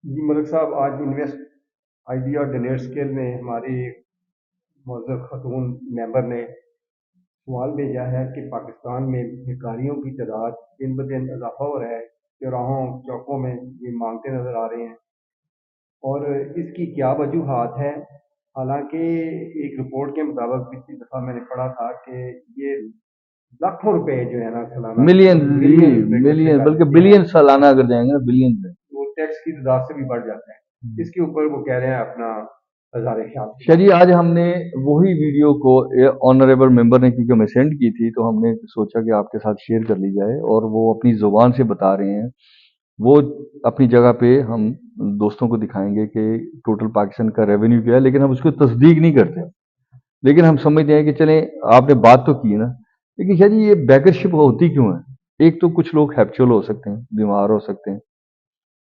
جی ملک صاحب، آج invest idea donate scale میں ہماری معزز خاتون ممبر نے سوال بھیجا ہے کہ پاکستان میں بھکاریوں کی تعداد دن بدن اضافہ ہو رہا ہے، چوراہوں چوکوں میں یہ مانگتے نظر آ رہے ہیں اور اس کی کیا وجوہات ہیں؟ حالانکہ ایک رپورٹ کے مطابق پچھلی دفعہ میں نے پڑھا تھا کہ یہ لاکھوں روپے جو ہے نا سالانہ ملین ملین بلکہ بلین سالانہ اگر جائیں گے نا بلین میں وہ ٹیکس کی تعداد سے بھی بڑھ جاتا ہے۔ اس کے اوپر وہ کہہ رہے ہیں اپنا ہزار خیال۔ شجی آج ہم نے وہی ویڈیو کو آنریبل ممبر نے کیونکہ ہمیں سینڈ کی تھی تو ہم نے سوچا کہ آپ کے ساتھ شیئر کر لی جائے، اور وہ اپنی زبان سے بتا رہے ہیں۔ وہ اپنی جگہ پہ ہم دوستوں کو دکھائیں گے کہ ٹوٹل پاکستان کا ریونیو کیا ہے، لیکن ہم اس کو تصدیق نہیں کرتے، لیکن ہم سمجھتے ہیں کہ چلیں آپ نے بات تو کی نا، لیکن شاید یہ بیکر شپ ہوتی کیوں ہے؟ ایک تو کچھ لوگ ہیپچول ہو سکتے ہیں، بیمار ہو سکتے ہیں،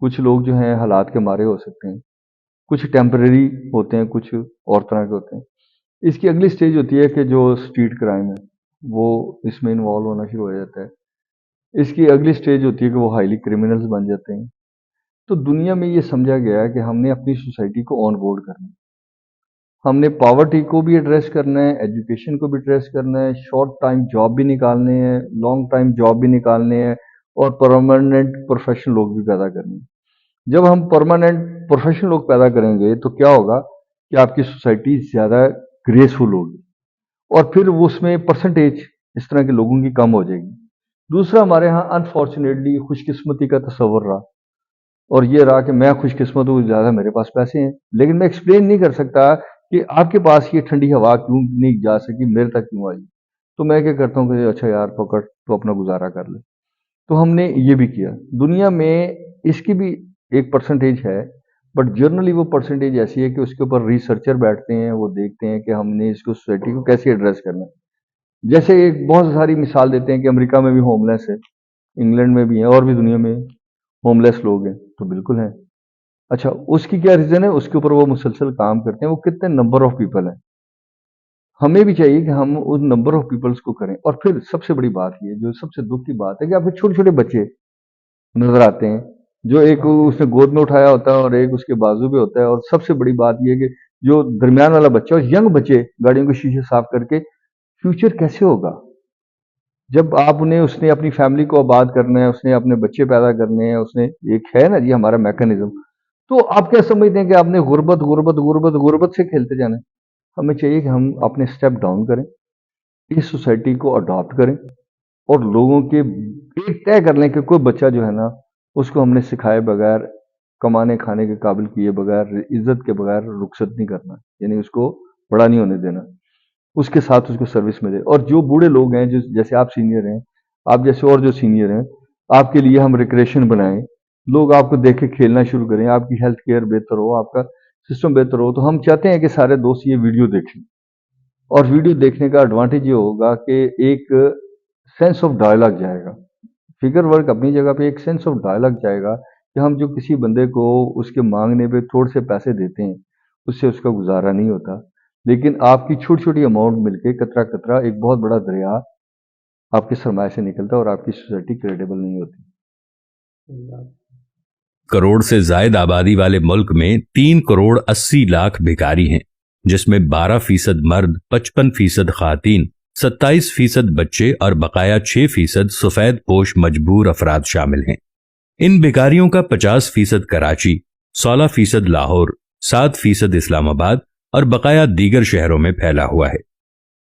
کچھ لوگ جو ہیں حالات کے مارے ہو سکتے ہیں، کچھ ٹیمپرری ہوتے ہیں، کچھ اور طرح کے ہوتے ہیں۔ اس کی اگلی سٹیج ہوتی ہے کہ جو اسٹریٹ کرائم ہے وہ اس میں انوالو ہونا شروع ہو جاتا ہے۔ اس کی اگلی سٹیج ہوتی ہے کہ وہ ہائیلی کرمنلز بن جاتے ہیں۔ تو دنیا میں یہ سمجھا گیا ہے کہ ہم نے اپنی سوسائٹی کو آن بورڈ کرنا ہے، ہم نے پاورٹی کو بھی ایڈریس کرنا ہے، ایجوکیشن کو بھی ایڈریس کرنا ہے، شارٹ ٹائم جاب بھی نکالنے ہیں، لانگ ٹائم جاب بھی نکالنے ہیں، اور پرماننٹ پروفیشنل لوگ بھی پیدا کرنے ہیں۔ جب ہم پرماننٹ پروفیشنل لوگ پیدا کریں گے تو کیا ہوگا کہ آپ کی سوسائٹی زیادہ گریسفل ہوگی، اور پھر اس میں پرسنٹیج اس طرح کے لوگوں کی کم ہو جائے گی۔ دوسرا، ہمارے ہاں انفارچونیٹلی خوش قسمتی کا تصور رہا، اور یہ رہا کہ میں خوش قسمت ہوں، زیادہ میرے پاس پیسے ہیں، لیکن میں ایکسپلین نہیں کر سکتا کہ آپ کے پاس یہ ٹھنڈی ہوا کیوں نہیں جا سکی، میرے تک کیوں آئی۔ تو میں کیا کرتا ہوں کہ اچھا یار پکڑ، تو اپنا گزارا کر لے۔ تو ہم نے یہ بھی کیا۔ دنیا میں اس کی بھی ایک پرسنٹیج ہے، بٹ جرنلی وہ پرسنٹیج ایسی ہے کہ اس کے اوپر ریسرچر بیٹھتے ہیں، وہ دیکھتے ہیں کہ ہم نے اس کو سوسائٹی کو کیسے ایڈریس کرنا ہے۔ جیسے ایک بہت ساری مثال دیتے ہیں کہ امریکہ میں بھی ہوم لیس ہے، انگلینڈ میں بھی ہیں، اور بھی دنیا میں ہوم لیس لوگ ہیں، تو بالکل ہیں۔ اچھا، اس کی کیا ریزن ہے؟ اس کے اوپر وہ مسلسل کام کرتے ہیں، وہ کتنے نمبر آف پیپل ہیں۔ ہمیں بھی چاہیے کہ ہم اس نمبر آف پیپلز کو کریں۔ اور پھر سب سے بڑی بات یہ جو سب سے دکھ کی بات ہے کہ آپ کو چھوٹے چھوٹے بچے نظر آتے ہیں، جو ایک اس نے گود میں اٹھایا ہوتا ہے اور ایک اس کے بازو پہ ہوتا ہے، اور سب سے بڑی بات یہ ہے کہ جو درمیان والا بچہ اور ینگ بچے گاڑیوں کے شیشے صاف کر کے، فیوچر کیسے ہوگا جب آپ نے اس نے اپنی فیملی کو آباد کرنا ہے، اس نے اپنے بچے پیدا کرنے ہیں، اس نے ایک ہے نا جی ہمارا میکانزم۔ تو آپ کیا سمجھتے ہیں کہ آپ نے غربت غربت غربت غربت سے کھیلتے جانا ہے؟ ہمیں چاہیے کہ ہم اپنے سٹیپ ڈاؤن کریں، اس سوسائٹی کو اڈاپٹ کریں، اور لوگوں کے ایک طے کر لیں کہ کوئی بچہ جو ہے نا اس کو ہم نے سکھائے بغیر، کمانے کھانے کے قابل کیے بغیر، عزت کے بغیر رخصت نہیں کرنا، یعنی اس کو بڑا نہیں ہونے دینا، اس کے ساتھ اس کو سروس ملے۔ اور جو بوڑھے لوگ ہیں، جو جیسے آپ سینئر ہیں، آپ جیسے اور جو سینئر ہیں، آپ کے لیے ہم ریکریشن بنائیں، لوگ آپ کو دیکھ کے کھیلنا شروع کریں، آپ کی ہیلتھ کیئر بہتر ہو، آپ کا سسٹم بہتر ہو۔ تو ہم چاہتے ہیں کہ سارے دوست یہ ویڈیو دیکھیں، اور ویڈیو دیکھنے کا ایڈوانٹیج یہ ہوگا کہ ایک سینس آف ڈائلاگ جائے گا، فگر ورک اپنی جگہ پہ ایک سینس آف ڈائلاگ جائے گا کہ ہم جو کسی بندے کو اس کے مانگنے پہ تھوڑے سے پیسے دیتے ہیں، اس سے اس کا گزارا نہیں ہوتا، لیکن آپ کی چھوٹی چھوٹی اماؤنٹ مل کے قطرہ قطرہ ایک بہت بڑا دریا آپ کے سرمایہ سے نکلتا ہے، اور آپ کی سوسائٹی کریڈیبل نہیں ہوتی۔ کروڑ سے زائد آبادی والے ملک میں 3 کروڑ 80 لاکھ بھکاری ہیں، جس میں 12% مرد، 55% خواتین، 27% بچے اور بقایا 6% سفید پوش مجبور افراد شامل ہیں۔ ان بھکاریوں کا 50% کراچی، 16% لاہور، 7% اسلام آباد اور بقایا دیگر شہروں میں پھیلا ہوا ہے۔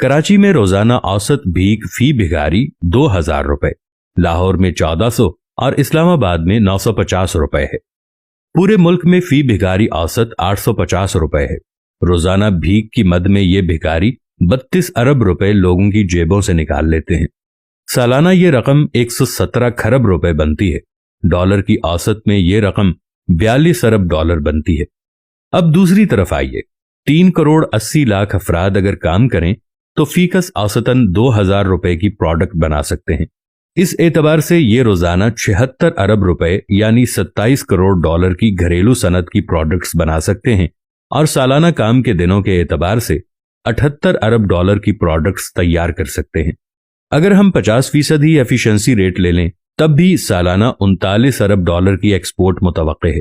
کراچی میں روزانہ اوسط بھیک فی بھکاری 2000 روپے، لاہور میں 1400 اور اسلام آباد میں 950 روپے ہے۔ پورے ملک میں فی بھکاری اوسط 850 روپے ہے۔ روزانہ بھیک کی مد میں یہ بھکاری 32 ارب روپے لوگوں کی جیبوں سے نکال لیتے ہیں۔ سالانہ یہ رقم 117 کھرب روپے بنتی ہے۔ ڈالر کی اوسط میں یہ رقم 42 ارب ڈالر بنتی ہے۔ اب دوسری طرف آئیے، 3 کروڑ 80 لاکھ افراد اگر کام کریں تو فی کس اوسطاً 2000 روپے کی پروڈکٹ بنا سکتے ہیں۔ اس اعتبار سے یہ روزانہ 76 ارب روپے یعنی 27 کروڑ ڈالر کی گھریلو صنعت کی پروڈکٹس بنا سکتے ہیں، اور سالانہ کام کے دنوں کے اعتبار سے 78 ارب ڈالر کی پروڈکٹس تیار کر سکتے ہیں۔ اگر ہم 50% ہی ایفیشنسی ریٹ لے لیں تب بھی سالانہ 39 ارب ڈالر کی ایکسپورٹ متوقع ہے۔